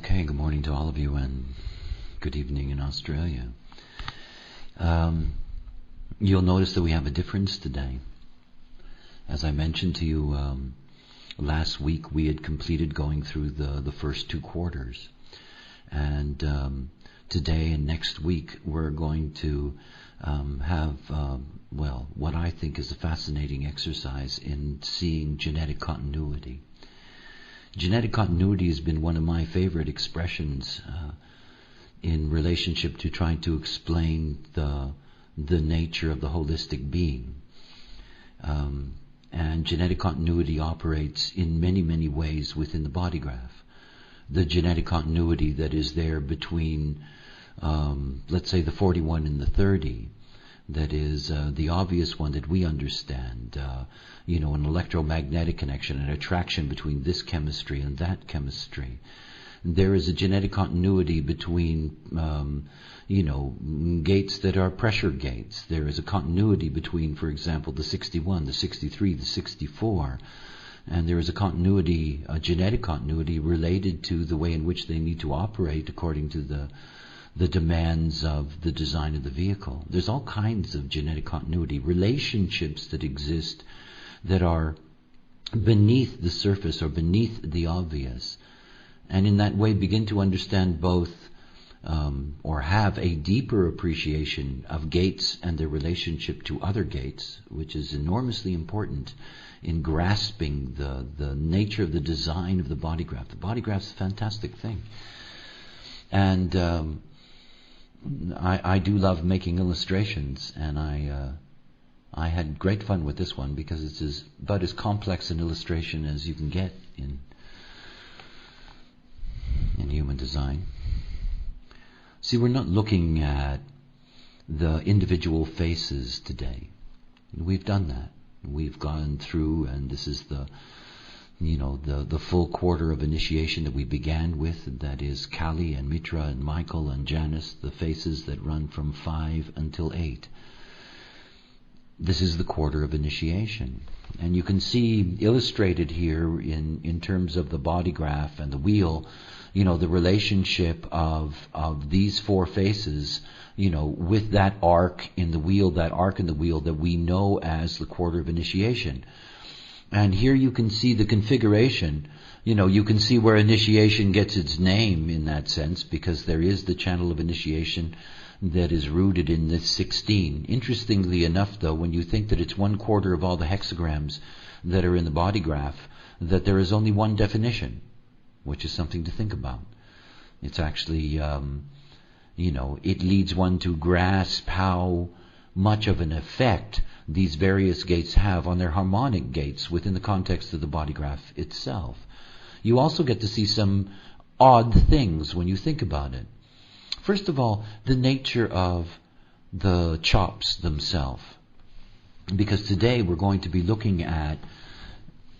Okay, good morning to all of you and good evening in Australia. You'll notice that we have a difference today. As I mentioned to you last week, we had completed going through the first two quarters. And today and next week we're going to have, what I think is a fascinating exercise in seeing genetic continuity. Genetic continuity has been one of my favorite expressions in relationship to trying to explain the nature of the holistic being. And genetic continuity operates in many, many ways within the body graph. The genetic continuity that is there between, let's say, the 41 and the 30, that is the obvious one that we understand, an electromagnetic connection, an attraction between this chemistry and that chemistry. There is a genetic continuity between, gates that are pressure gates. There is a continuity between, for example, the 61, the 63, the 64. And there is a genetic continuity related to the way in which they need to operate according to the demands of the design of the vehicle. There's all kinds of genetic continuity, relationships that exist that are beneath the surface or beneath the obvious. And in that way begin to understand both or have a deeper appreciation of gates and their relationship to other gates, which is enormously important in grasping the nature of the design of the body graph. The body graph is a fantastic thing. And I do love making illustrations, and I had great fun with this one because it's about as complex an illustration as you can get in human design. See, we're not looking at the individual faces today. We've done that. We've gone through, and this is the full quarter of initiation that we began with. That is Kali and Mitra and Michael and Janus, the faces that run from 5 until 8. This is the quarter of initiation. And you can see illustrated here in terms of the body graph and the wheel, the relationship of these four faces, with that arc in the wheel, that we know as the quarter of initiation. And here you can see the configuration. You can see where initiation gets its name in that sense, because there is the channel of initiation that is rooted in this 16. Interestingly enough, though, when you think that it's 1/4 of all the hexagrams that are in the body graph, that there is only one definition, which is something to think about. It's actually, it leads one to grasp how much of an effect these various gates have on their harmonic gates within the context of the body graph itself. You also get to see some odd things when you think about it. First of all, the nature of the chops themselves. Because today we're going to be looking at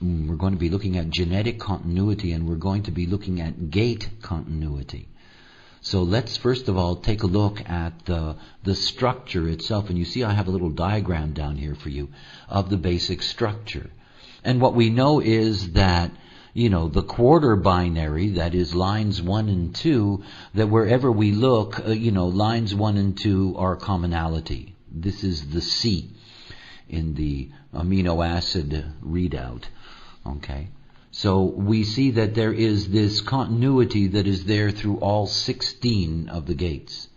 genetic continuity, and we're going to be looking at gate continuity. So let's first of all take a look at the structure itself. And you see I have a little diagram down here for you of the basic structure. And what we know is that, the quarter binary, that is lines 1 and 2, that wherever we look, lines 1 and 2 are commonality. This is the C in the amino acid readout. Okay. So we see that there is this continuity that is there through all 16 of the gates.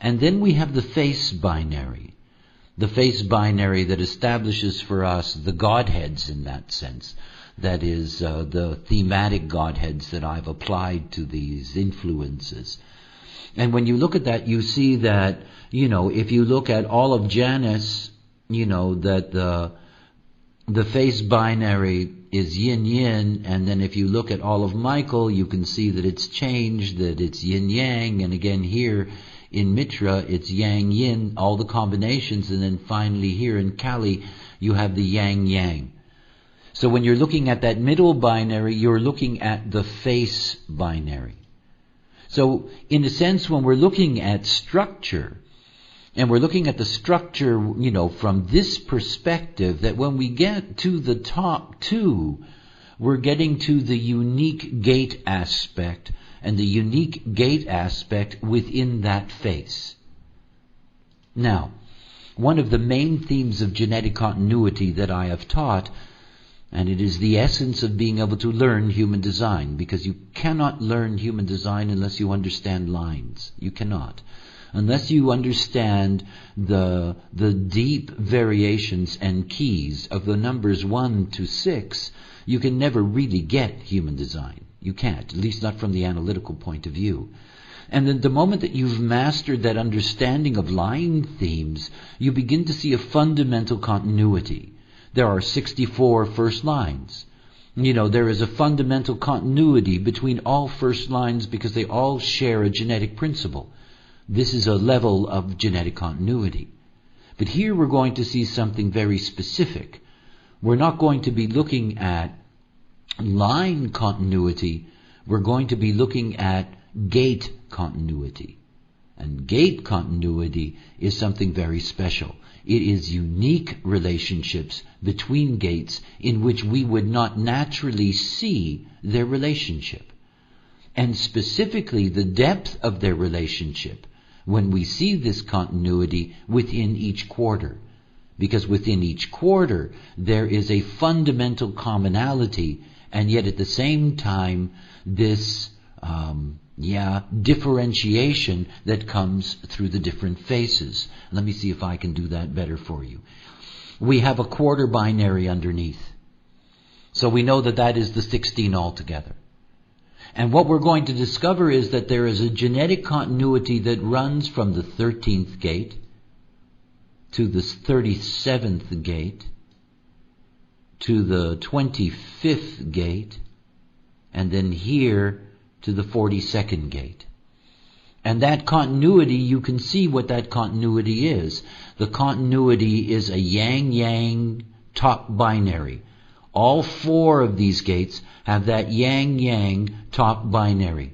And then we have the face binary. The face binary that establishes for us the Godheads in that sense. That is the thematic Godheads that I've applied to these influences. And when you look at that, you see that, if you look at all of Janus, that the face binary is yin-yin, and then if you look at all of Michael, you can see that it's changed, that it's yin-yang, and again here in Mitra, it's yang-yin, all the combinations, and then finally here in Kali, you have the yang-yang. So when you're looking at that middle binary, you're looking at the face binary. So in a sense, when we're looking at structure, and we're looking at the structure, from this perspective, that when we get to the top two, we're getting to the unique gate aspect and the unique gate aspect within that face. Now, one of the main themes of genetic continuity that I have taught, and it is the essence of being able to learn human design, because you cannot learn human design unless you understand lines. You cannot. Unless you understand the deep variations and keys of the numbers 1 to 6, you can never really get human design. You can't, at least not from the analytical point of view. And then the moment that you've mastered that understanding of line themes, you begin to see a fundamental continuity. There are 64 first lines. There is a fundamental continuity between all first lines because they all share a genetic principle. This is a level of genetic continuity. But here we're going to see something very specific. We're not going to be looking at line continuity. We're going to be looking at gate continuity. And gate continuity is something very special. It is unique relationships between gates in which we would not naturally see their relationship. And specifically the depth of their relationship when we see this continuity within each quarter. Because within each quarter there is a fundamental commonality, and yet at the same time this differentiation that comes through the different faces. Let me see if I can do that better for you. We have a quarter binary underneath. So we know that that is the 16 altogether. And what we're going to discover is that there is a genetic continuity that runs from the 13th gate to the 37th gate to the 25th gate, and then here to the 42nd gate. And that continuity, you can see what that continuity is. The continuity is a yang-yang top binary. All 4 of these gates have that yang-yang top binary.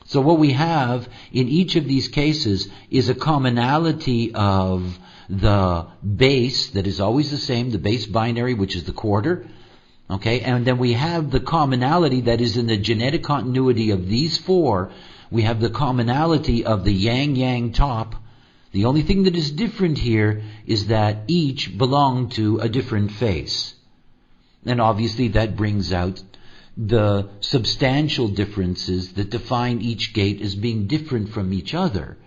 So what we have in each of these cases is a commonality of the base that is always the same, the base binary, which is the quarter. Okay, and then we have the commonality that is in the genetic continuity of these 4. We have the commonality of the yang-yang top. The only thing that is different here is that each belong to a different face. And obviously that brings out the substantial differences that define each gate as being different from each other.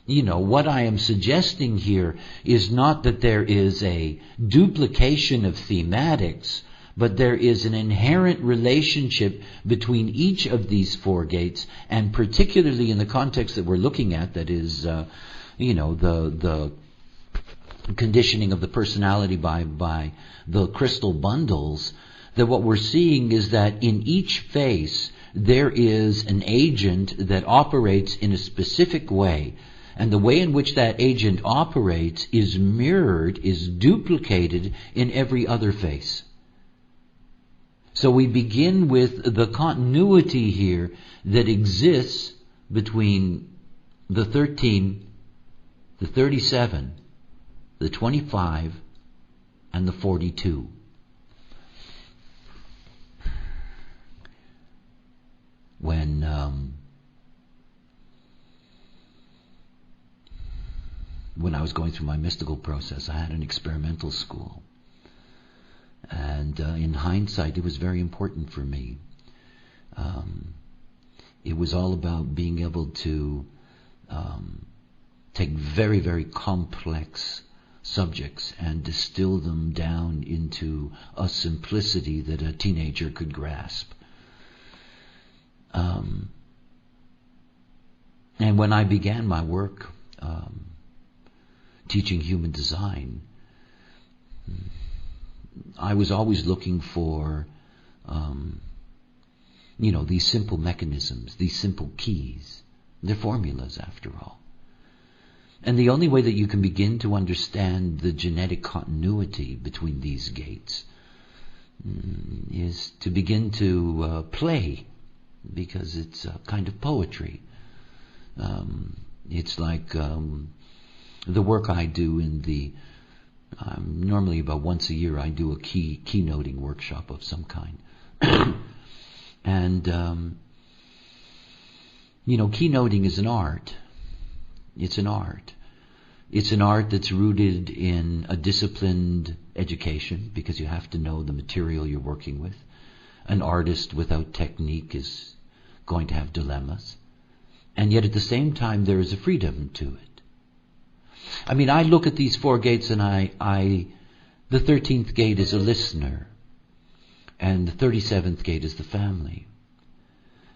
What I am suggesting here is not that there is a duplication of thematics, but there is an inherent relationship between each of these 4 gates, and particularly in the context that we're looking at, that is, the conditioning of the personality by the crystal bundles, that what we're seeing is that in each face there is an agent that operates in a specific way, and the way in which that agent operates is mirrored, is duplicated in every other face. So we begin with the continuity here that exists between the 13, the 37, the 25, and the 42. When I was going through my mystical process, I had an experimental school. And in hindsight, it was very important for me. It was all about being able to take very, very complex subjects and distill them down into a simplicity that a teenager could grasp. And when I began my work teaching human design, I was always looking for, these simple mechanisms, these simple keys. They're formulas, after all. And the only way that you can begin to understand the genetic continuity between these gates is to begin to play, because it's a kind of poetry. It's like the work I do in the normally about once a year I do a keynoting workshop of some kind. And Keynoting is an art. It's an art. It's an art that's rooted in a disciplined education, because you have to know the material you're working with. An artist without technique is going to have dilemmas. And yet at the same time there is a freedom to it. I look at these 4 gates and the 13th gate is a listener. And the 37th gate is the family.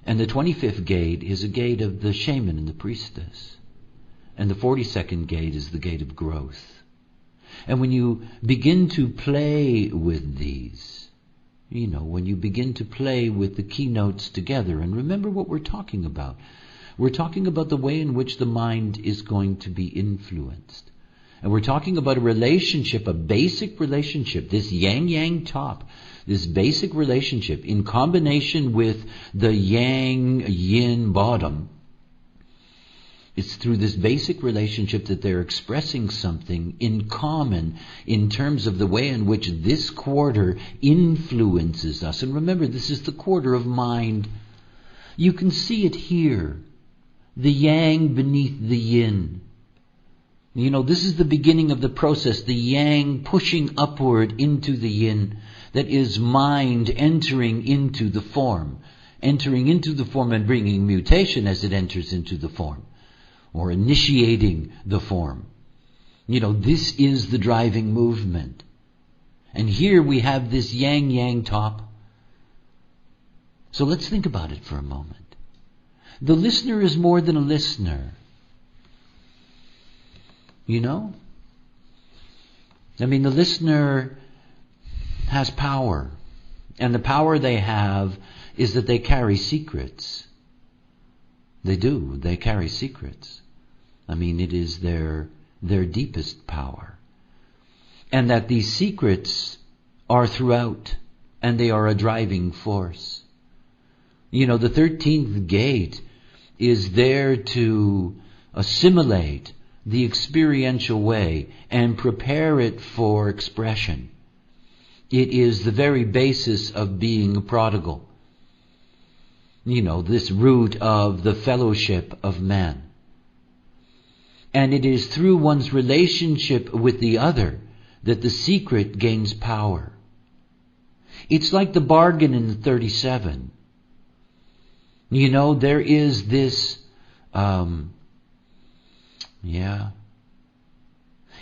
And the 25th gate is a gate of the shaman and the priestess. And the 42nd gate is the gate of growth. And when you begin to play with these, when you begin to play with the keynotes together, and remember what we're talking about. We're talking about the way in which the mind is going to be influenced. And we're talking about a relationship, a basic relationship, this yang-yang top, this basic relationship in combination with the yang-yin bottom. It's through this basic relationship that they're expressing something in common in terms of the way in which this quarter influences us. And remember, this is the quarter of mind. You can see it here. The yang beneath the yin. This is the beginning of the process. The yang pushing upward into the yin. That is mind entering into the form. Entering into the form and bringing mutation as it enters into the form. Or initiating the form. This is the driving movement. And here we have this yang-yang top. So let's think about it for a moment. The listener is more than a listener. The listener has power. And the power they have is that they carry secrets. They do. They carry secrets. It is their deepest power. And that these secrets are throughout, and they are a driving force. The 13th gate is there to assimilate the experiential way and prepare it for expression. It is the very basis of being a prodigal. This root of the fellowship of man. And it is through one's relationship with the other that the secret gains power. It's like the bargain in the 37. There is this,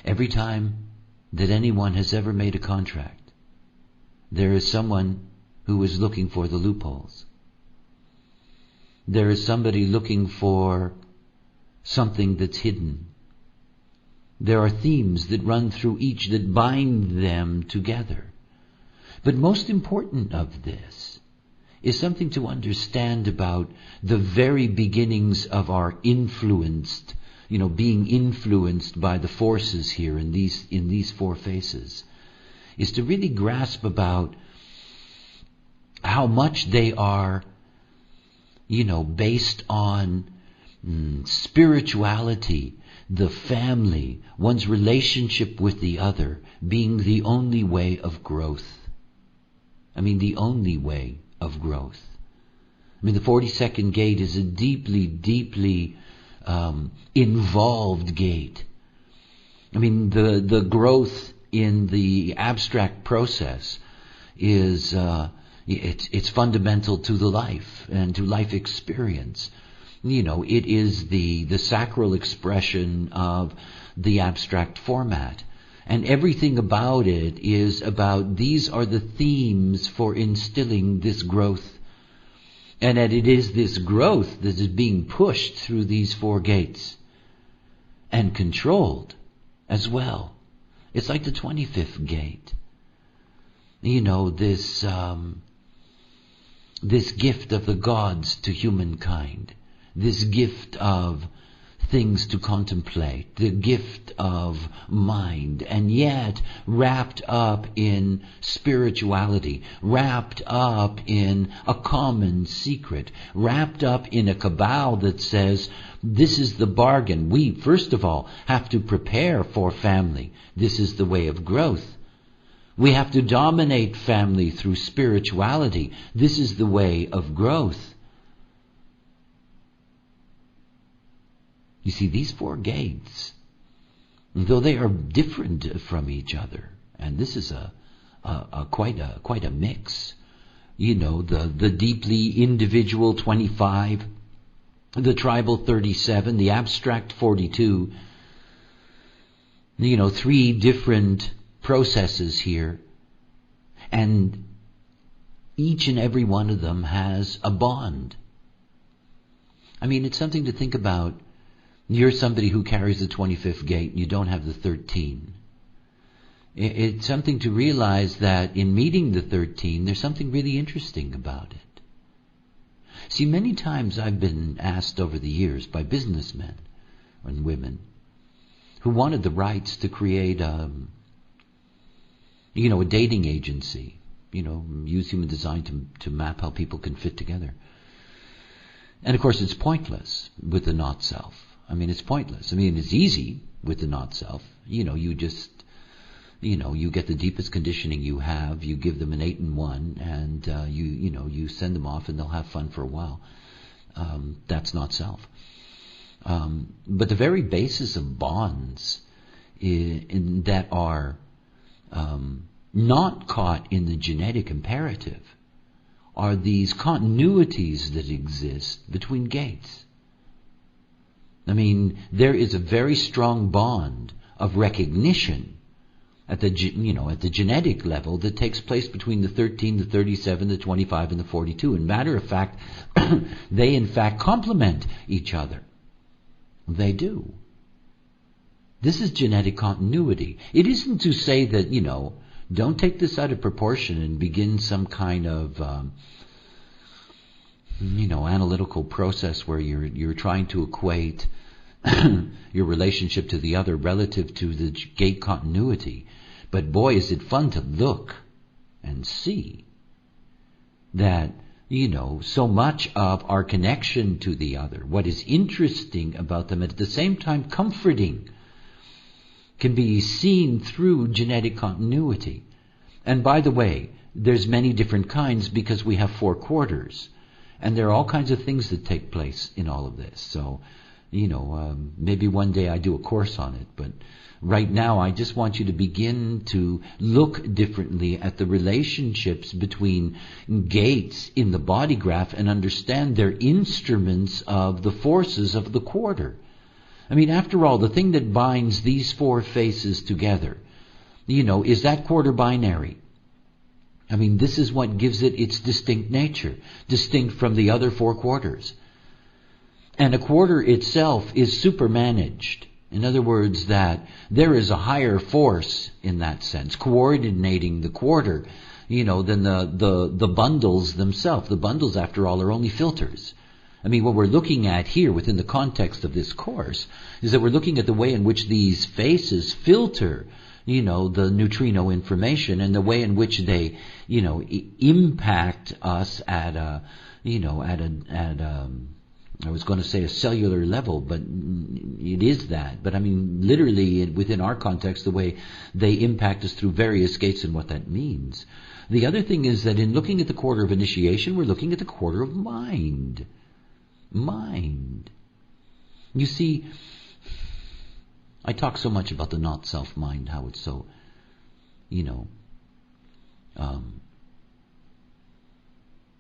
every time that anyone has ever made a contract, there is someone who is looking for the loopholes. There is somebody looking for something that's hidden. There are themes that run through each that bind them together. But most important of this is something to understand about the very beginnings of our influenced, being influenced by the forces here in these 4 faces, is to really grasp about how much they are based on spirituality, the family, one's relationship with the other being the only way of growth. The only way of growth. The 42nd gate is a deeply, deeply involved gate. The growth in the abstract process is it's fundamental to the life and to life experience. It is the sacral expression of the abstract format. And everything about it is about these are the themes for instilling this growth. And that it is this growth that is being pushed through these 4 gates. And controlled as well. It's like the 25th gate. This gift of the gods to humankind. This gift of things to contemplate, the gift of mind, and yet wrapped up in spirituality, wrapped up in a common secret, wrapped up in a cabal that says, this is the bargain. We, first of all, have to prepare for family. This is the way of growth. We have to dominate family through spirituality. This is the way of growth. You see, these 4 gates, though they are different from each other, and this is quite a mix. The deeply individual 25, the tribal 37, the abstract 42. 3 different processes here, and each and every one of them has a bond. It's something to think about. You're somebody who carries the 25th gate and you don't have the 13. It's something to realize that in meeting the 13, there's something really interesting about it. See, many times I've been asked over the years by businessmen and women who wanted the rights to create a dating agency, use human design to map how people can fit together. And of course it's pointless with the not self. It's pointless. It's easy with the not self. You just, you get the deepest conditioning you have, you give them an 8 and 1, and you send them off and they'll have fun for a while. That's not self. But the very basis of bonds that are not caught in the genetic imperative are these continuities that exist between gates. There is a very strong bond of recognition at the genetic level that takes place between the 13, the 37, the 25, and the 42. And matter of fact, they in fact complement each other. They do. This is genetic continuity. It isn't to say that, don't take this out of proportion and begin some kind of, analytical process where you're trying to equate your relationship to the other relative to the gate continuity. But boy, is it fun to look and see that, so much of our connection to the other, what is interesting about them, at the same time comforting, can be seen through genetic continuity. And by the way, there's many different kinds because we have 4 quarters. And there are all kinds of things that take place in all of this. So, maybe one day I do a course on it, but right now I just want you to begin to look differently at the relationships between gates in the body graph and understand they're instruments of the forces of the quarter. After all, the thing that binds these 4 faces together, is that quarter binary. This is what gives it its distinct nature, distinct from the other 4 quarters. And a quarter itself is supermanaged. In other words, that there is a higher force in that sense, coordinating the quarter, than the bundles themselves. The bundles, after all, are only filters. What we're looking at here within the context of this course is that we're looking at the way in which these faces filter, the neutrino information, and the way in which they, impact us at a I was going to say a cellular level, but it is that. But literally within our context, the way they impact us through various gates and what that means. The other thing is that in looking at the quarter of initiation, we're looking at the quarter of mind. Mind. You see, I talk so much about the not self mind, how it's so,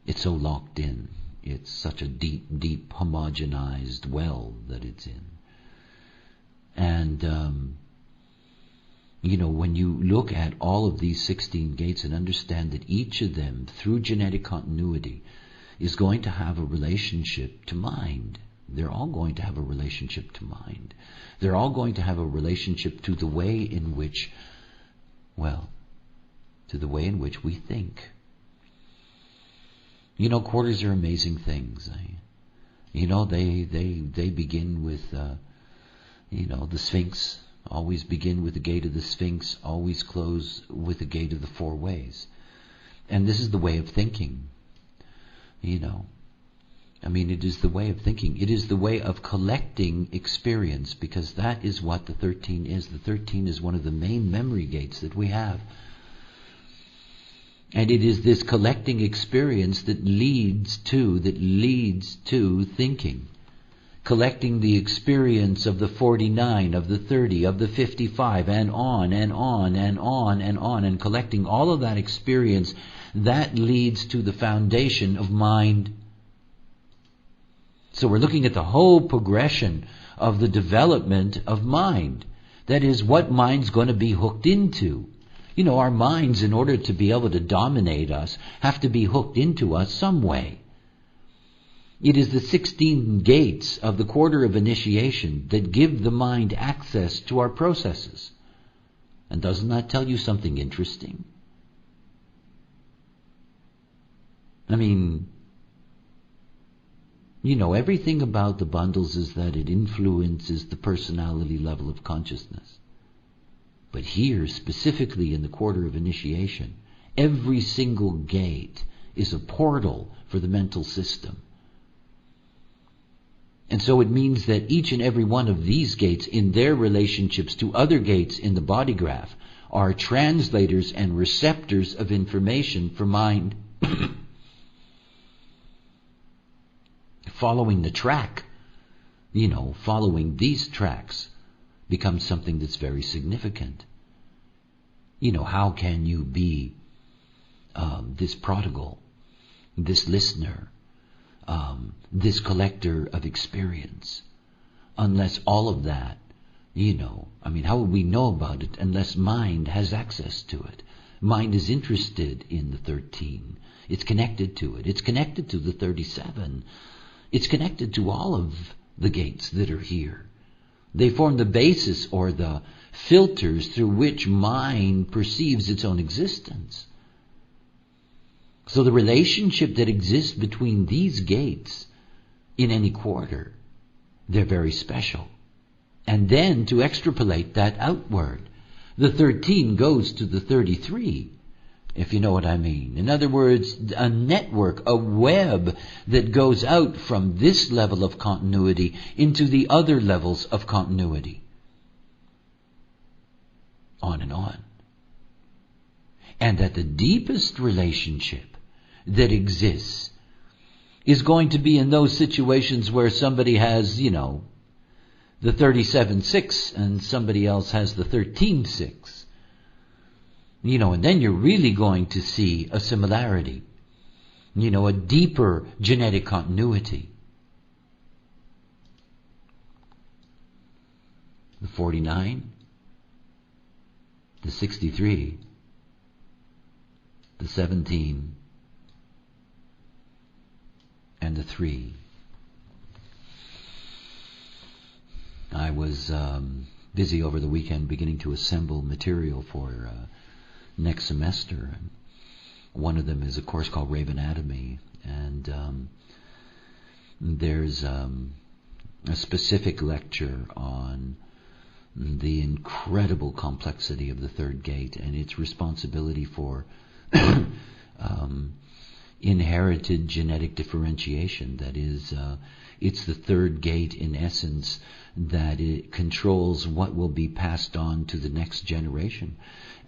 it's so locked in. It's such a deep homogenized well that it's in. And, when you look at all of these 16 gates and understand that each of them, through genetic continuity, is going to have a relationship to mind. They're all going to have a relationship to mind. They're all going to have a relationship to the way in which, to the way in which we think. Quarters are amazing things. They begin with, the Sphinx. Always begin with the gate of the Sphinx. Always close with the gate of the 4 ways. And this is the way of thinking. It is the way of thinking. It is the way of collecting experience, because that is what the 13 is. The 13 is one of the main memory gates that we have. And it is this collecting experience that leads to thinking. collecting the experience of the 49, of the 30, of the 55, and on and on and on and on, and collecting all of that experience, that leads to the foundation of mind. So we're looking at the whole progression of the development of mind. That is, what mind's going to be hooked into. You know, our minds, in order to be able to dominate us, have to be hooked into us some way. It is the 16 gates of the quarter of initiation that give the mind access to our processes. And doesn't that tell you something interesting? I mean, you know, everything about the bundles is that it influences the personality level of consciousness. But here, specifically in the quarter of initiation, every single gate is a portal for the mental system. And so it means that each and every one of these gates, in their relationships to other gates in the body graph, are translators and receptors of information for mind. Following the track, you know, following these tracks becomes something that's very significant. You know, how can you be this prodigal, this listener, this collector of experience, unless all of that, you know, I mean, how would we know about it unless mind has access to it? Mind is interested in the 13. It's connected to it. It's connected to the 37. It's connected to all of the gates that are here. They form the basis or the filters through which mind perceives its own existence. So the relationship that exists between these gates in any quarter, they're very special. And then to extrapolate that outward, the 13 goes to the 33. If you know what I mean. In other words, a network, a web that goes out from this level of continuity into the other levels of continuity. On and on. And that the deepest relationship that exists is going to be in those situations where somebody has, you know, the 37-6 and somebody else has the 13-6. You know, and then you're really going to see a similarity. You know, a deeper genetic continuity. The 49, the 63, the 17, and the 3. I was busy over the weekend beginning to assemble material for next semester. One of them is a course called Rave Anatomy, and there's a specific lecture on the incredible complexity of the third gate and its responsibility for inherited genetic differentiation. That is, it's the third gate in essence that it controls what will be passed on to the next generation.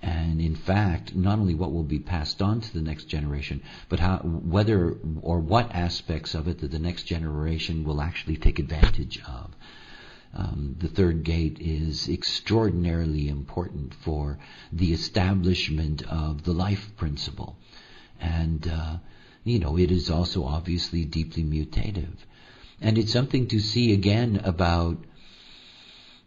And in fact, not only what will be passed on to the next generation, but how, whether or what aspects of it that the next generation will actually take advantage of. The third gate is extraordinarily important for the establishment of the life principle. And, you know, it is also obviously deeply mutative. And it's something to see again about,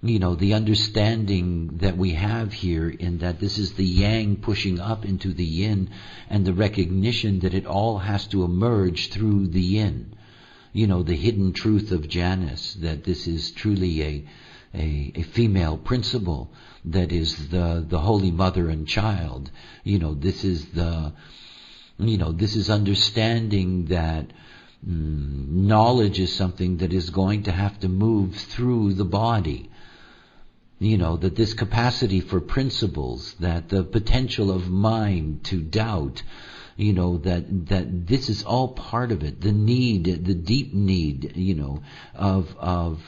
you know, the understanding that we have here in that this is the yang pushing up into the yin, and the recognition that it all has to emerge through the yin. You know, the hidden truth of Janus, that this is truly a female principle, that is the Holy Mother and Child. You know, this is this is understanding that knowledge is something that is going to have to move through the body. You know, that this capacity for principles, that the potential of mind to doubt, you know, that this is all part of it. The need, the deep need, you know, of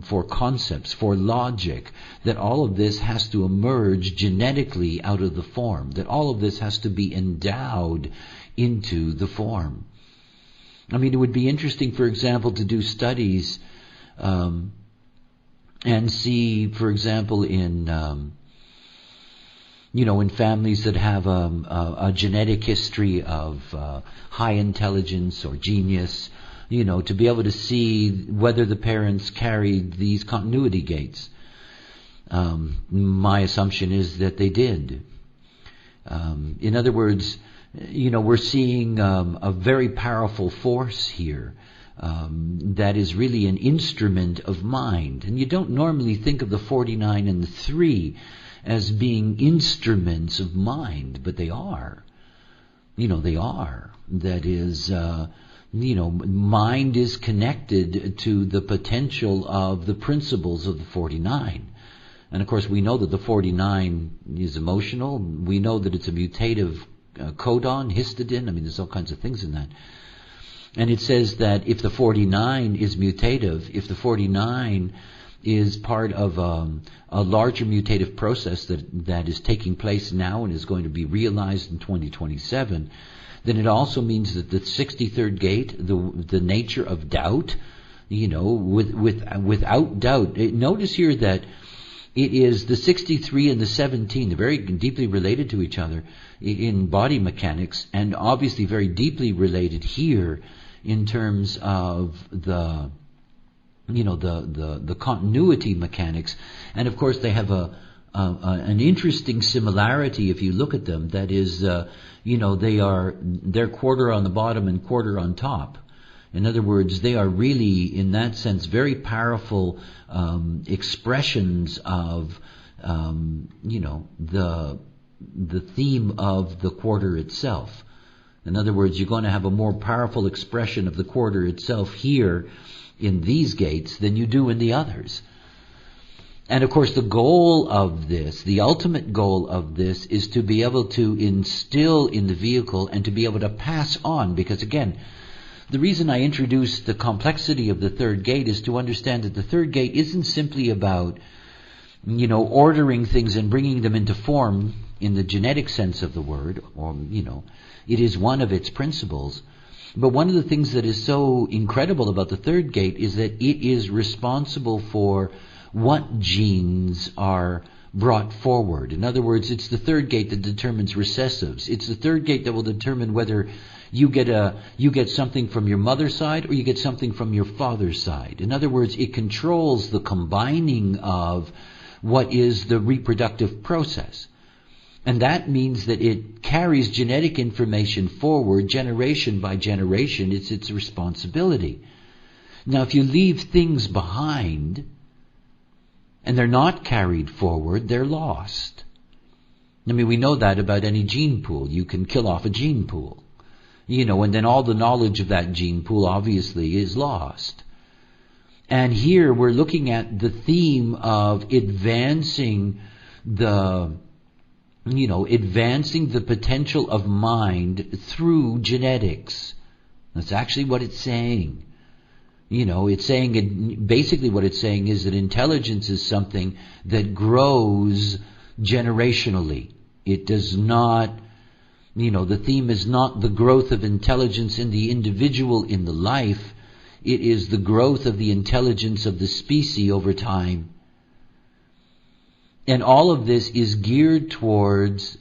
for concepts, for logic, that all of this has to emerge genetically out of the form, that all of this has to be endowed into the form. I mean, it would be interesting, for example, to do studies and see, for example, in in families that have a genetic history of high intelligence or genius, to be able to see whether the parents carried these continuity gates. My assumption is that they did. In other words, we're seeing a very powerful force here that is really an instrument of mind. And you don't normally think of the 49 and the 3 as being instruments of mind, but they are. They are. That is, mind is connected to the potential of the principles of the 49. And of course we know that the 49 is emotional. We know that it's a mutative codon, histidine. There's all kinds of things in that. And it says that if the 49 is mutative, if the 49 is part of a larger mutative process that is taking place now and is going to be realized in 2027, then it also means that the 63rd gate, the nature of doubt, without doubt. Notice here that it is the 63 and the 17, they're very deeply related to each other in body mechanics, and obviously very deeply related here in terms of the continuity mechanics. And of course they have an interesting similarity if you look at them. That is, they're quarter on the bottom and quarter on top. In other words, they are really, in that sense, very powerful expressions of, the theme of the quarter itself. In other words, you're going to have a more powerful expression of the quarter itself here in these gates than you do in the others. And of course the goal of this, the ultimate goal of this, is to be able to instill in the vehicle and to be able to pass on, because again, the reason I introduced the complexity of the third gate is to understand that the third gate isn't simply about, ordering things and bringing them into form in the genetic sense of the word, or, it is one of its principles. But one of the things that is so incredible about the third gate is that it is responsible for what genes are brought forward. In other words, it's the third gate that determines recessives. It's the third gate that will determine whether you get something from your mother's side or you get something from your father's side. In other words, it controls the combining of what is the reproductive process. And that means that it carries genetic information forward generation by generation. It's its responsibility. Now, if you leave things behind and they're not carried forward, they're lost. We know that about any gene pool. You can kill off a gene pool. And then all the knowledge of that gene pool obviously is lost. And here we're looking at the theme of advancing the potential of mind through genetics. That's actually what it's saying. It's saying, basically what it's saying is that intelligence is something that grows generationally. It does not, the theme is not the growth of intelligence in the individual, in the life. It is the growth of the intelligence of the species over time. And all of this is geared towards,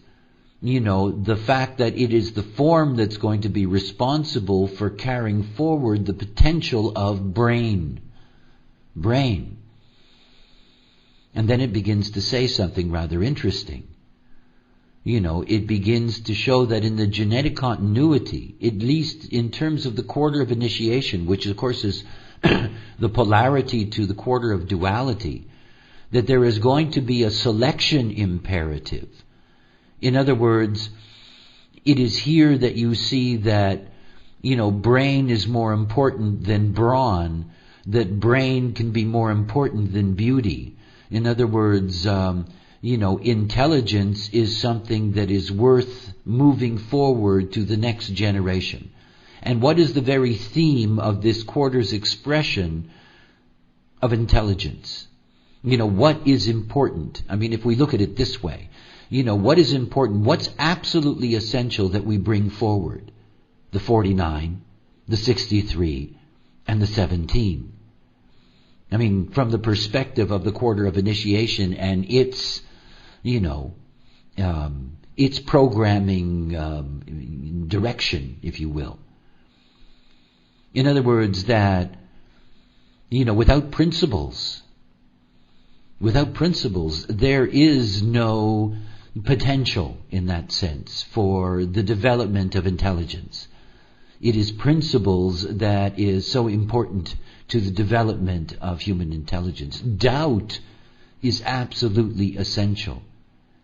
the fact that it is the form that's going to be responsible for carrying forward the potential of brain. And then it begins to say something rather interesting. It begins to show that in the genetic continuity, at least in terms of the quarter of initiation, which of course is the polarity to the quarter of duality, that there is going to be a selection imperative. In other words, it is here that you see that, brain is more important than brawn, that brain can be more important than beauty. In other words, intelligence is something that is worth moving forward to the next generation. And what is the very theme of this quarter's expression of intelligence? What is important? If we look at it this way, what is important? What's absolutely essential that we bring forward? The 49, the 63, and the 17. I mean, from the perspective of the quarter of initiation and its, its programming direction, if you will. In other words, that, without principles, there is no potential in that sense for the development of intelligence. It is principles that is so important to the development of human intelligence. Doubt is absolutely essential.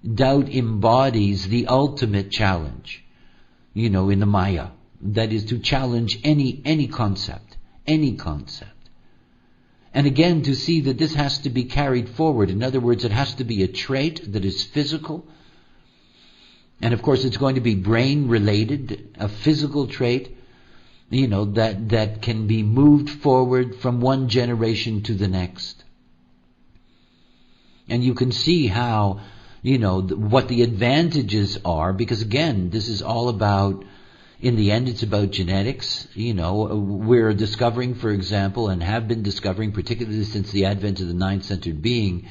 Doubt embodies the ultimate challenge, in the Maya. That is to challenge any concept. And again, to see that this has to be carried forward. In other words, it has to be a trait that is physical. And of course, it's going to be brain related, a physical trait, that can be moved forward from one generation to the next. And you can see how, what the advantages are, because again, this is all about, in the end, it's about genetics. We're discovering, for example, and have been discovering, particularly since the advent of the nine-centered being,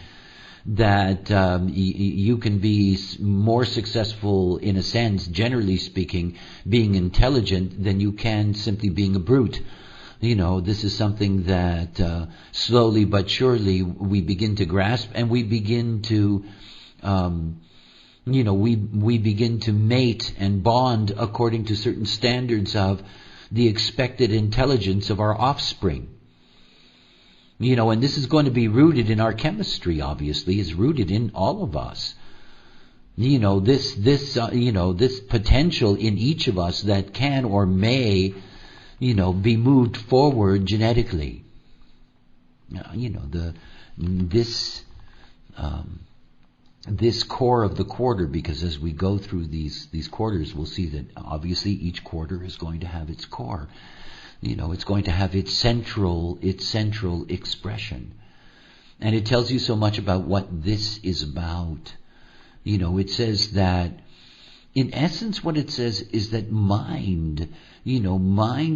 that you can be more successful, in a sense, generally speaking, being intelligent than you can simply being a brute. This is something that slowly but surely we begin to grasp, and we begin to we begin to mate and bond according to certain standards of the expected intelligence of our offspring. And this is going to be rooted in our chemistry, obviously, is rooted in all of us. This potential in each of us that can or may, be moved forward genetically. This core of the quarter, because as we go through these quarters, we'll see that obviously each quarter is going to have its core. It's going to have its central expression. And it tells you so much about what this is about. It says that, in essence, what it says is that mind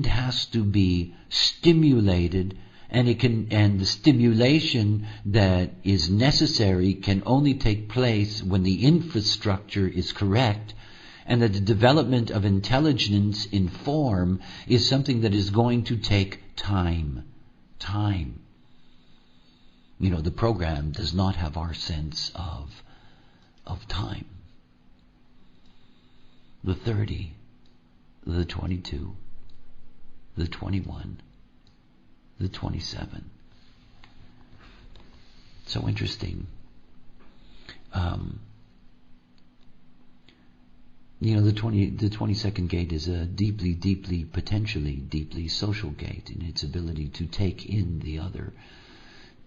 has to be stimulated, and the stimulation that is necessary can only take place when the infrastructure is correct, and that the development of intelligence in form is something that is going to take time. The program does not have our sense of time. The 30, the 22, the 21, the 27. So interesting. The 22nd gate is a potentially deeply social gate in its ability to take in the other.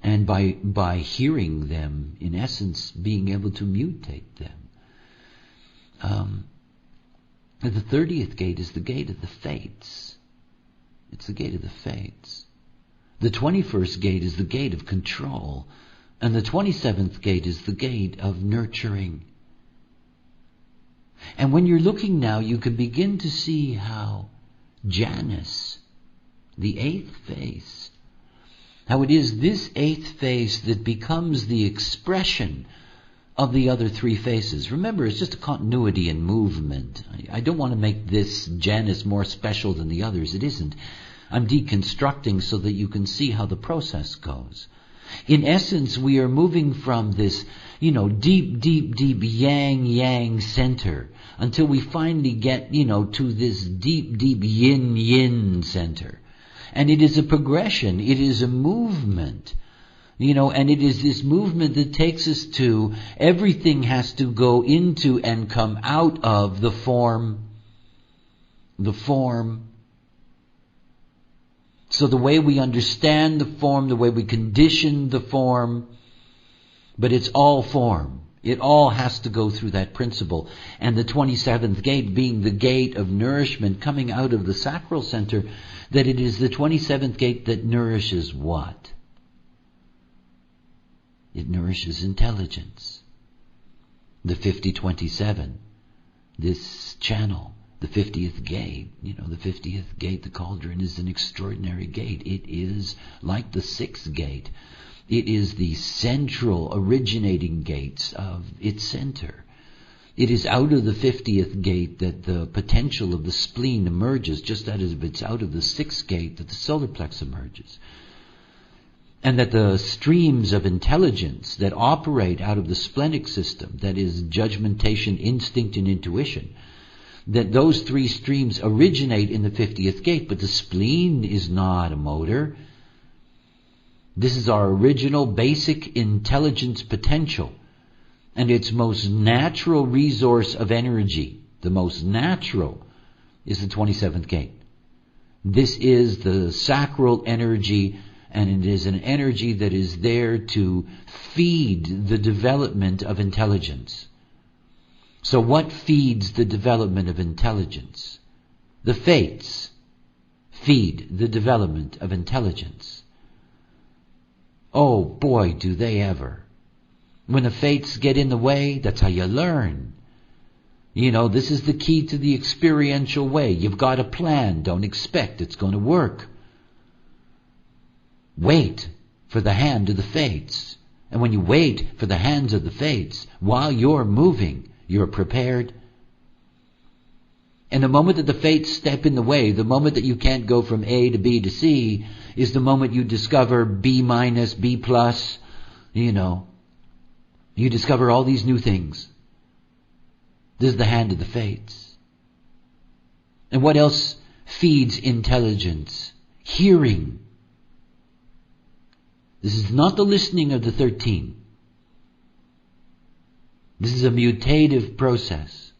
And by hearing them, in essence, being able to mutate them. The 30th gate is the gate of the fates. It's the gate of the fates. The 21st gate is the gate of control. And the 27th gate is the gate of nurturing. And when you're looking now, you can begin to see how Janus, the 8th face, how it is this 8th face that becomes the expression of the other 3 faces. Remember, it's just a continuity in movement. I don't want to make this Janus more special than the others. It isn't. I'm deconstructing so that you can see how the process goes. In essence, we are moving from this, deep yang center until we finally get, to this deep yin center. And it is a progression. It is a movement. And it is this movement that takes us to everything has to go into and come out of the form. So the way we understand the form, the way we condition the form, but it's all form. It all has to go through that principle. And the 27th gate being the gate of nourishment coming out of the sacral center, that it is the 27th gate that nourishes what? It nourishes intelligence. The 5027, this channel, The 50th gate, the 50th gate, the cauldron, is an extraordinary gate. It is like the 6th gate. It is the central originating gates of its center. It is out of the 50th gate that the potential of the spleen emerges, just as it's out of the 6th gate that the solar plex emerges. And that the streams of intelligence that operate out of the splenic system, that is judgmentation, instinct, and intuition, that those three streams originate in the 50th gate, but the spleen is not a motor. This is our original basic intelligence potential, and its most natural resource of energy, the most natural, is the 27th gate. This is the sacral energy, and it is an energy that is there to feed the development of intelligence. So what feeds the development of intelligence? The fates feed the development of intelligence. Oh boy, do they ever. When the fates get in the way, that's how you learn. This is the key to the experiential way. You've got a plan. Don't expect it's going to work. Wait for the hand of the fates. And when you wait for the hands of the fates, while you're moving, you're prepared. And the moment that the fates step in the way, the moment that you can't go from A to B to C, is the moment you discover B minus, B plus, You discover all these new things. This is the hand of the fates. And what else feeds intelligence? Hearing. This is not the listening of the 13. This is a mutative process.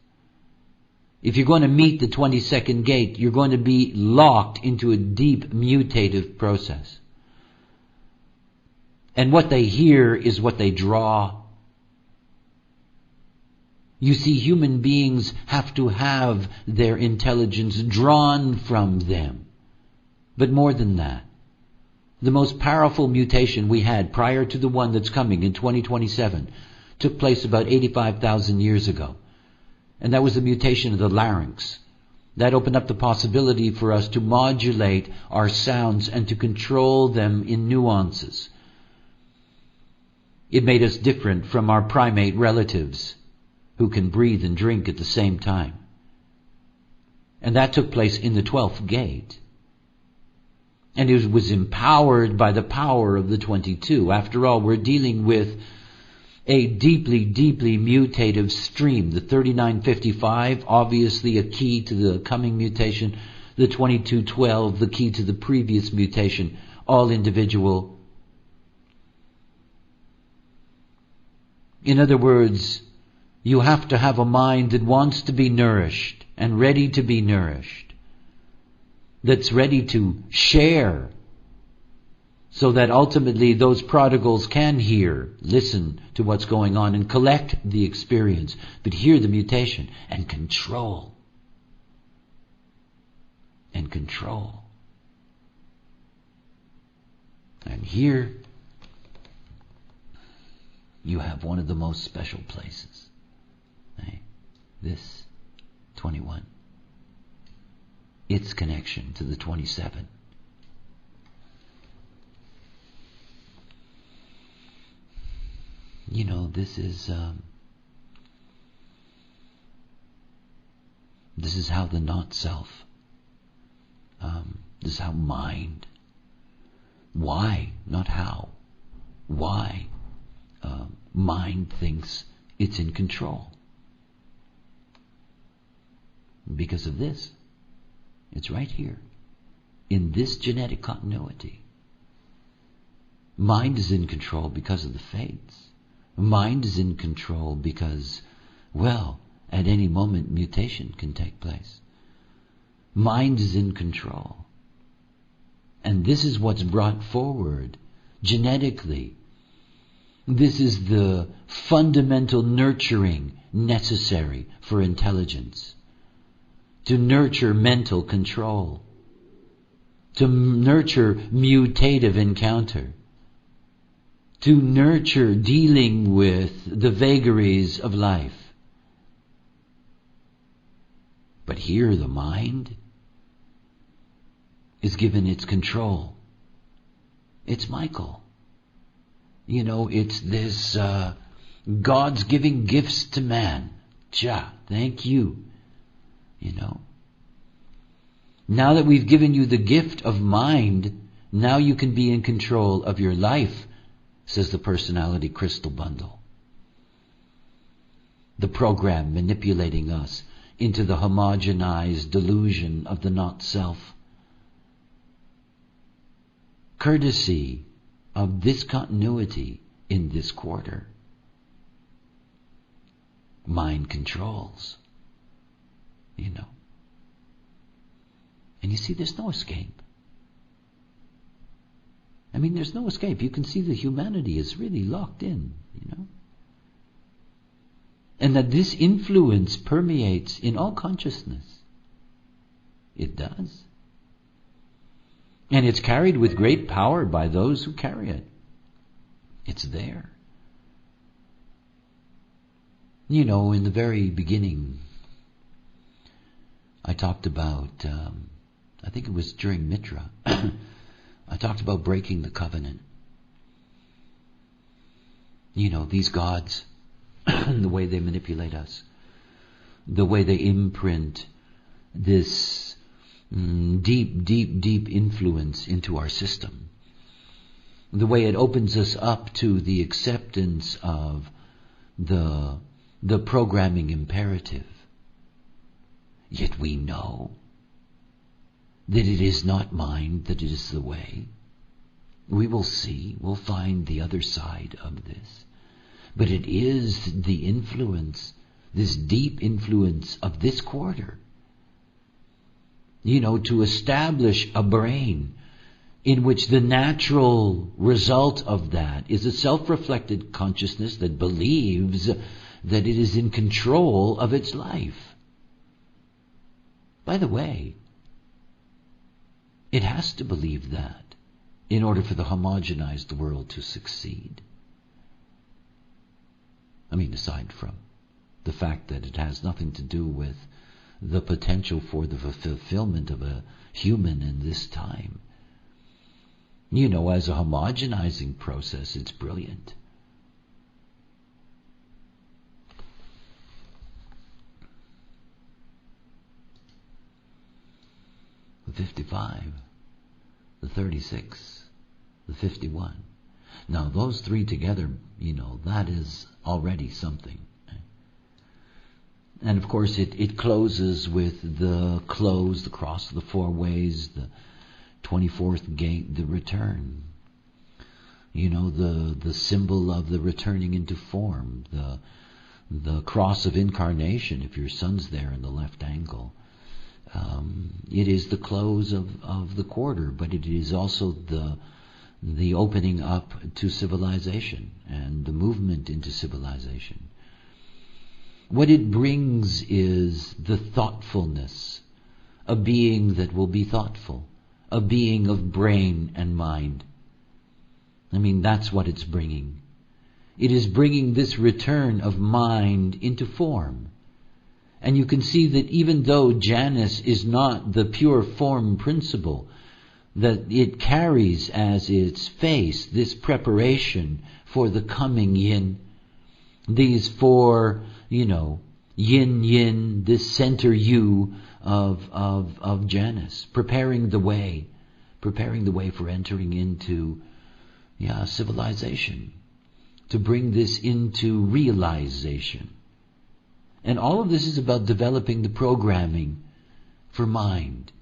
If you're going to meet the 22nd gate, you're going to be locked into a deep mutative process. And what they hear is what they draw. You see, human beings have to have their intelligence drawn from them. But more than that, the most powerful mutation we had prior to the one that's coming in 2027 took place about 85,000 years ago. And that was the mutation of the larynx. That opened up the possibility for us to modulate our sounds and to control them in nuances. It made us different from our primate relatives who can breathe and drink at the same time. And that took place in the 12th gate. And it was empowered by the power of the 22. After all, we're dealing with a deeply, deeply mutative stream. The 3955, obviously a key to the coming mutation. The 2212, the key to the previous mutation. All individual. In other words, you have to have a mind that wants to be nourished and ready to be nourished. That's ready to share, so that ultimately those prodigals can hear, listen to what's going on and collect the experience, but hear the mutation and control. And control. And here you have one of the most special places. This 21. Its connection to the 27. This is how the not self, this is how mind, why, not how, why mind thinks it's in control. Because of this. It's right here, in this genetic continuity. Mind is in control because of the fates. Mind is in control because, at any moment mutation can take place. Mind is in control. And this is what's brought forward genetically. This is the fundamental nurturing necessary for intelligence. To nurture mental control. To nurture mutative encounter. To nurture dealing with the vagaries of life. But here the mind is given its control. It's Michael. It's this God's giving gifts to man. Thank you. Now that we've given you the gift of mind, now you can be in control of your life, says the personality crystal bundle. The program manipulating us into the homogenized delusion of the not-self. Courtesy of this continuity in this quarter. Mind controls. And you see, there's no escape. There's no escape. You can see that humanity is really locked in, And that this influence permeates in all consciousness. It does. And it's carried with great power by those who carry it. It's there. In the very beginning, I talked about, I think it was during Mitra, I talked about breaking the covenant. These gods, the way they manipulate us, the way they imprint this deep influence into our system, the way it opens us up to the acceptance of the programming imperative. Yet we know that it is not mind, that it is the way. We will see, we'll find the other side of this. But it is the influence, this deep influence of this quarter. To establish a brain in which the natural result of that is a self-reflected consciousness that believes that it is in control of its life. By the way, it has to believe that in order for the homogenized world to succeed. Aside from the fact that it has nothing to do with the potential for the fulfillment of a human in this time. As a homogenizing process, it's brilliant. The 55, the 36, the 51. Now those three together, that is already something. And of course it closes with the close, the cross of the four ways, the 24th gate, the return. The symbol of the returning into form, the cross of incarnation, if your son's there in the left angle. It is the close of the quarter, but it is also the opening up to civilization and the movement into civilization. What it brings is the thoughtfulness, a being that will be thoughtful, a being of brain and mind. That's what it's bringing. It is bringing this return of mind into form. And you can see that even though Janus is not the pure form principle, that it carries as its face this preparation for the coming yin. These four, yin, this center you of Janus, preparing the way for entering into civilization, to bring this into realization. And all of this is about developing the programming for mind.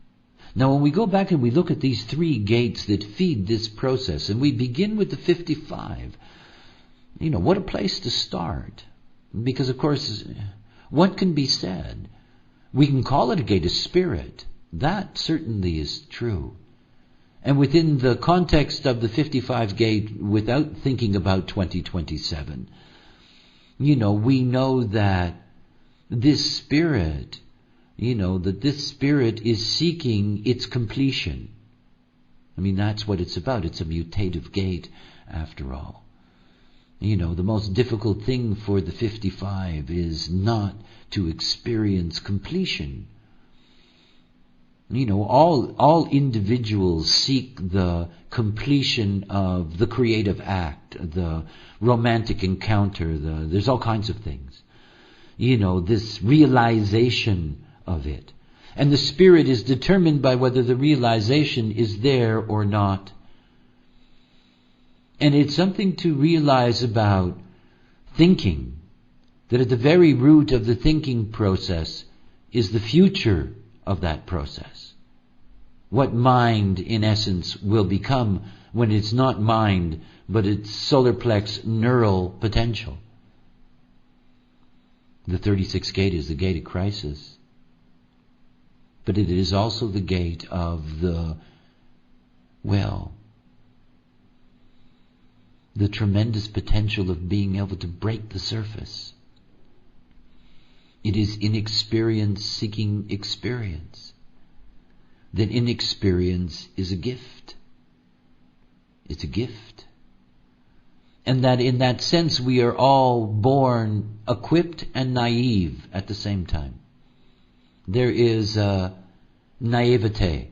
Now when we go back and we look at these three gates that feed this process, and we begin with the 55, what a place to start. Because of course, what can be said? We can call it a gate of spirit. That certainly is true. And within the context of the 55 gate, without thinking about 2027, we know that this spirit, this spirit is seeking its completion. That's what it's about. It's a mutative gate, after all. The most difficult thing for the 55 is not to experience completion, All individuals seek the completion of the creative act, the romantic encounter, there's all kinds of things. This realization of it. And the spirit is determined by whether the realization is there or not. And it's something to realize about thinking, that at the very root of the thinking process is the future of that process. What mind, in essence, will become when it's not mind, but it's solar plex neural potential. The 36th gate is the gate of crisis. But it is also the gate of the tremendous potential of being able to break the surface. It is inexperience seeking experience. That inexperience is a gift. It's a gift. And that in that sense we are all born equipped and naive at the same time. There is a naivete,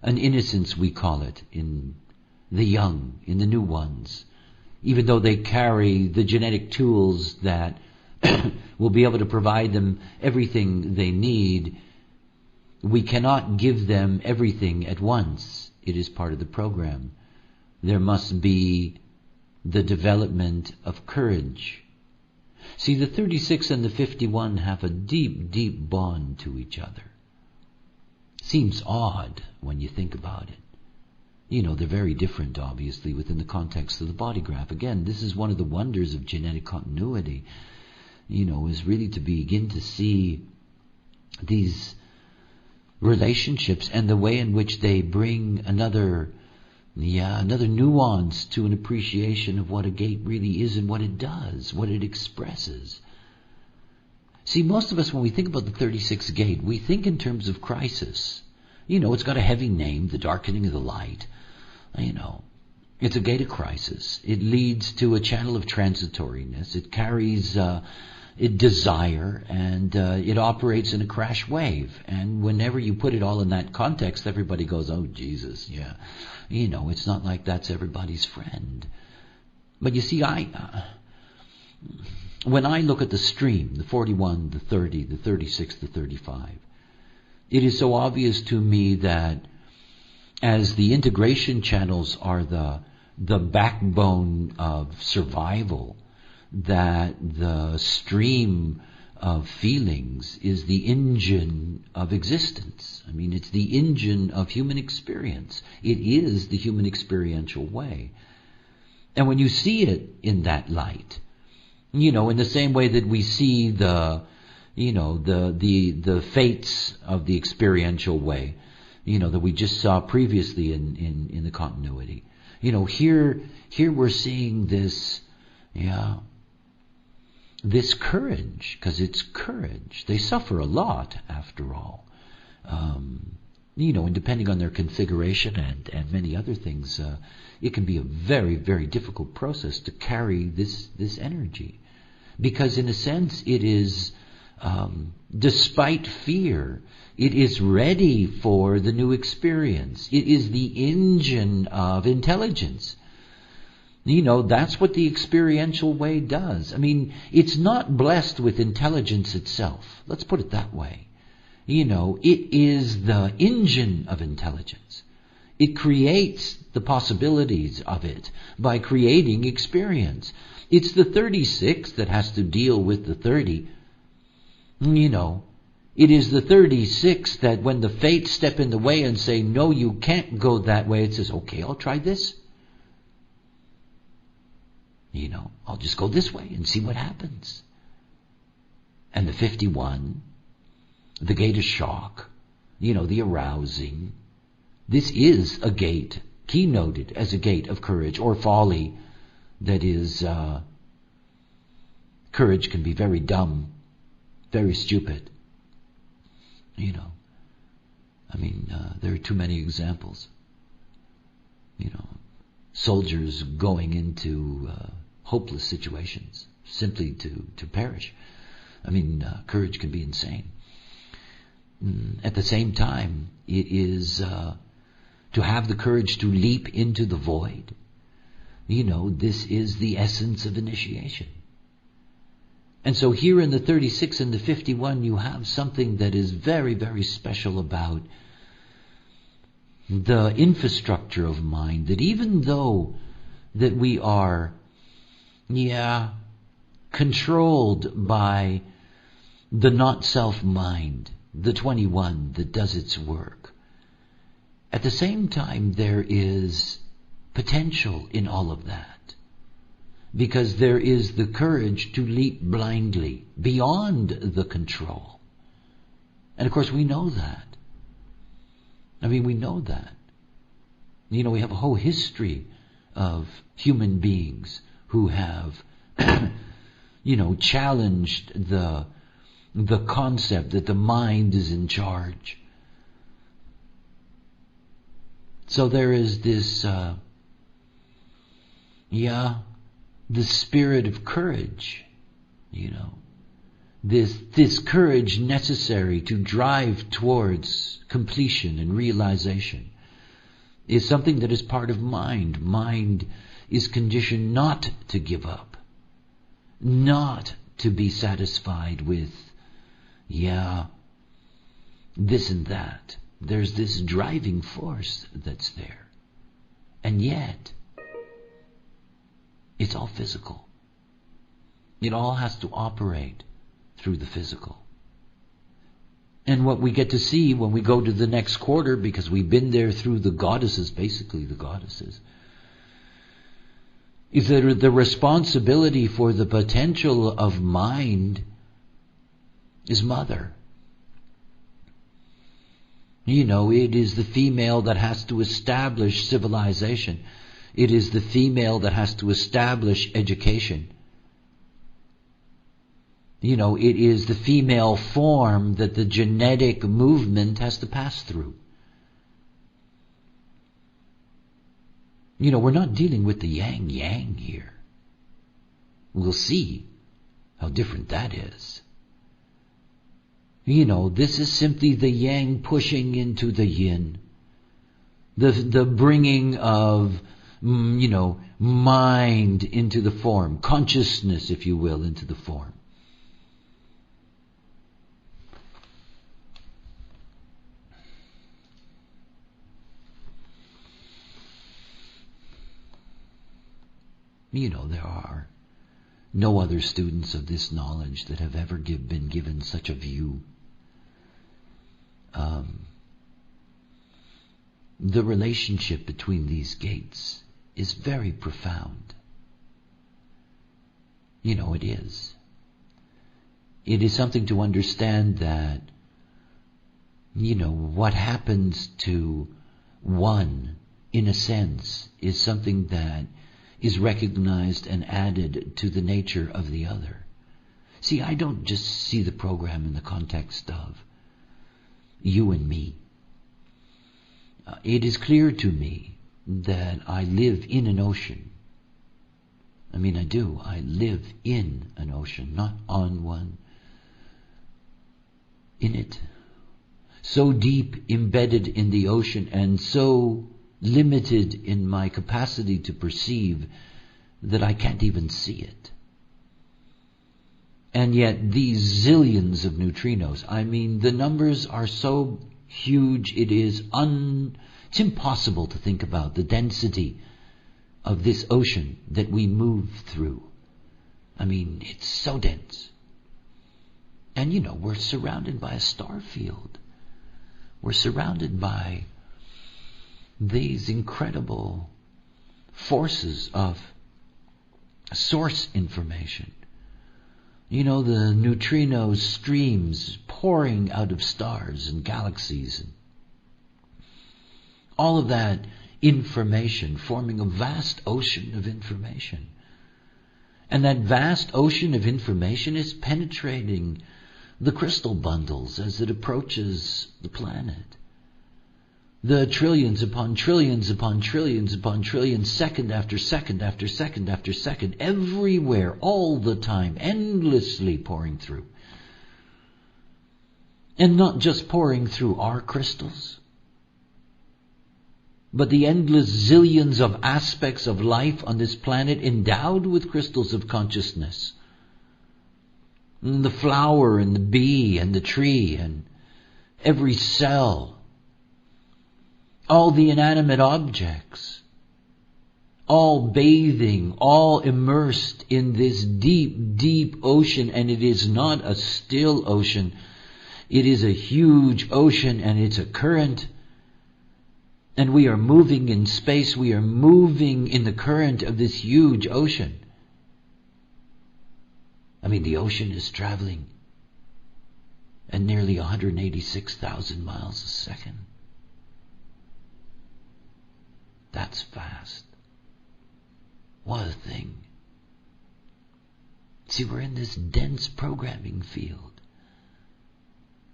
an innocence we call it, in the young, in the new ones. Even though they carry the genetic tools that will be able to provide them everything they need, we cannot give them everything at once. It is part of the program. There must be the development of courage. See, the 36 and the 51 have a deep, deep bond to each other. Seems odd when you think about it. They're very different, obviously, within the context of the body graph. Again, this is one of the wonders of genetic continuity, is really to begin to see these relationships and the way in which they bring another nuance to an appreciation of what a gate really is and what it does, what it expresses. See, most of us, when we think about the 36th gate, we think in terms of crisis. It's got a heavy name, the darkening of the light. It's a gate of crisis. It leads to a channel of transitoriness. It carries desire, and it operates in a crash wave. And whenever you put it all in that context, everybody goes, oh, Jesus, yeah. It's not like that's everybody's friend. But you see, when I look at the stream, the 41, the 30, the 36, the 35, it is so obvious to me that as the integration channels are the backbone of survival, that the stream of feelings is the engine of existence. It's the engine of human experience. It is the human experiential way. And when you see it in that light, in the same way that we see the fates of the experiential way, that we just saw previously in the continuity. Here we're seeing this, this courage, because it's courage. They suffer a lot, after all. And depending on their configuration and many other things, it can be a very, very difficult process to carry this energy. Because in a sense, it is, despite fear, it is ready for the new experience. It is the engine of intelligence. That's what the experiential way does. It's not blessed with intelligence itself. Let's put it that way. It is the engine of intelligence. It creates the possibilities of it by creating experience. It's the 36 that has to deal with the 30. It is the 36 that when the fates step in the way and say, no, you can't go that way, it says, okay, I'll try this. I'll just go this way and see what happens. And the 51, the gate of shock, the arousing. This is a gate, keynoted as a gate of courage or folly. That is, courage can be very dumb, very stupid. There are too many examples. Soldiers going into hopeless situations simply to perish. Courage can be insane. At the same time, it is to have the courage to leap into the void. This is the essence of initiation. And so here in the 36 and the 51, you have something that is very, very special about the infrastructure of mind, that even though that we are, controlled by the not-self mind, the 21 that does its work, at the same time there is potential in all of that, because there is the courage to leap blindly beyond the control. And of course we know that. We know that. We have a whole history of human beings who have, challenged the concept that the mind is in charge. So there is this, the spirit of courage, this courage necessary to drive towards completion and realization is something that is part of mind. Mind is conditioned not to give up, not to be satisfied with, this and that. There's this driving force that's there. And yet, it's all physical. It all has to operate through the physical. And what we get to see when we go to the next quarter, because we've been there through the goddesses, basically the goddesses, is that the responsibility for the potential of mind is mother. It is the female that has to establish civilization. It is the female that has to establish education. It is the female form that the genetic movement has to pass through. We're not dealing with the yang here. We'll see how different that is. This is simply the yang pushing into the yin. The bringing of, mind into the form, consciousness, if you will, into the form. There are no other students of this knowledge that have ever been given such a view. The relationship between these gates is very profound. It is. It is something to understand that, what happens to one, in a sense, is something that is recognized and added to the nature of the other. See, I don't just see the program in the context of you and me. It is clear to me that I live in an ocean. I do. I live in an ocean, not on one. In it. So deep embedded in the ocean and so limited in my capacity to perceive that I can't even see it. And yet these zillions of neutrinos, the numbers are so huge, it's impossible to think about the density of this ocean that we move through. It's so dense. And we're surrounded by a star field. We're surrounded by these incredible forces of source information. The neutrino streams pouring out of stars and galaxies, and all of that information forming a vast ocean of information. And that vast ocean of information is penetrating the crystal bundles as it approaches the planet. The trillions upon trillions upon trillions upon trillions, second after second after second after second, everywhere, all the time, endlessly pouring through. And not just pouring through our crystals, but the endless zillions of aspects of life on this planet endowed with crystals of consciousness. And the flower and the bee and the tree and every cell, all the inanimate objects, all bathing, all immersed in this deep, deep ocean. And it is not a still ocean. It is a huge ocean, and it's a current. And we are moving in space. We are moving in the current of this huge ocean. I mean, the ocean is traveling at nearly 186,000 miles a second. That's fast. What a thing. See, we're in this dense programming field.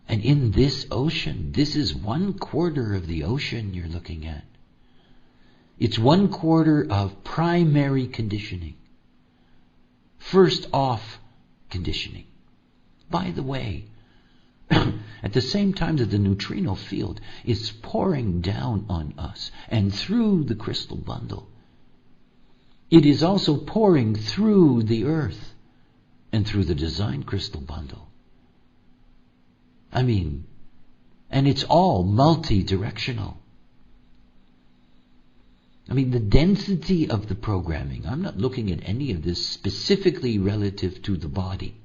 And in this ocean, this is 1/4 of the ocean you're looking at. It's 1/4 of primary conditioning. First off conditioning. By the way, at the same time that the neutrino field is pouring down on us and through the crystal bundle, it is also pouring through the earth and through the design crystal bundle. I mean, and it's all multi-directional. I mean, the density of the programming, I'm not looking at any of this specifically relative to the body.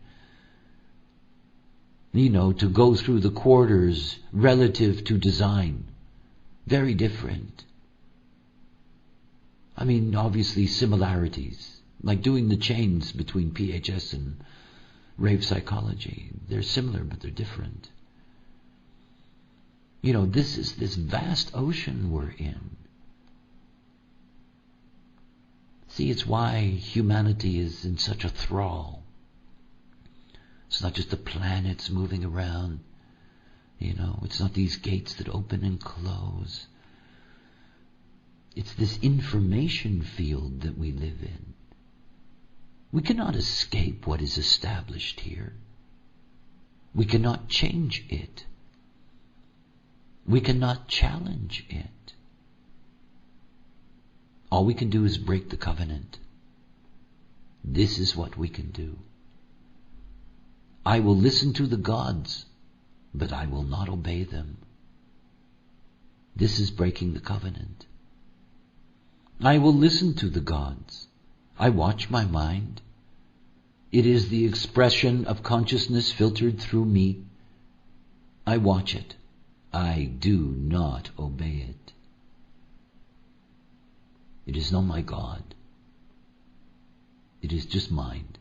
You know, to go through the quarters relative to design. Very different. I mean, obviously similarities. Like doing the chains between PHS and rave psychology. They're similar, but they're different. You know, this is this vast ocean we're in. See, it's why humanity is in such a thrall. It's not just the planets moving around. You know, it's not these gates that open and close. It's this information field that we live in. We cannot escape what is established here. We cannot change it. We cannot challenge it. All we can do is break the covenant. This is what we can do. I will listen to the gods, but I will not obey them. This is breaking the covenant. I will listen to the gods. I watch my mind. It is the expression of consciousness filtered through me. I watch it. I do not obey it. It is not my God. It is just mind.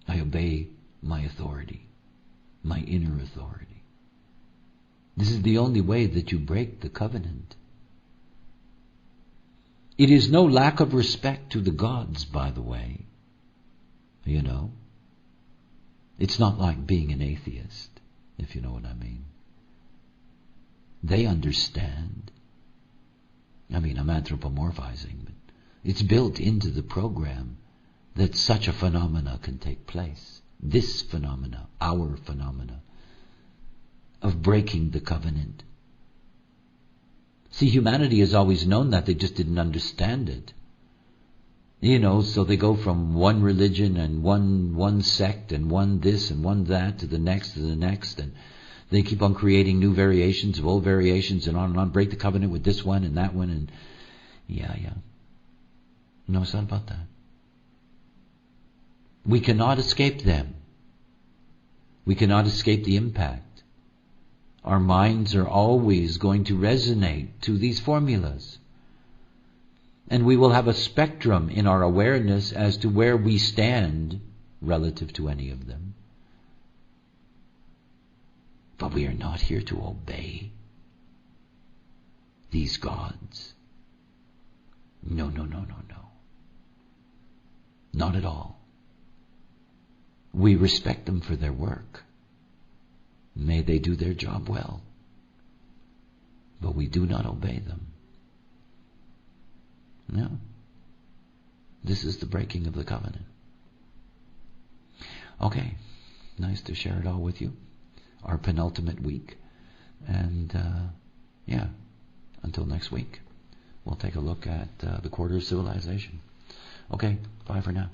I obey my authority, my inner authority. This is the only way that you break the covenant. It is no lack of respect to the gods, by the way. You know, it's not like being an atheist, if you know what I mean. They understand. I mean, I'm anthropomorphizing, but it's built into the program that such a phenomena can take place. This phenomena, our phenomena, of breaking the covenant. See, humanity has always known that, they just didn't understand it. You know, so they go from one religion and one sect and one this and one that to the next, and they keep on creating new variations of old variations and on, break the covenant with this one and that one, and yeah. No, it's not about that. We cannot escape them. We cannot escape the impact. Our minds are always going to resonate to these formulas. And we will have a spectrum in our awareness as to where we stand relative to any of them. But we are not here to obey these gods. No. Not at all. We respect them for their work. May they do their job well. But we do not obey them. No. This is the breaking of the covenant. Okay. Nice to share it all with you. our penultimate week. And until next week, we'll take a look at the quarter of civilization. Okay, bye for now.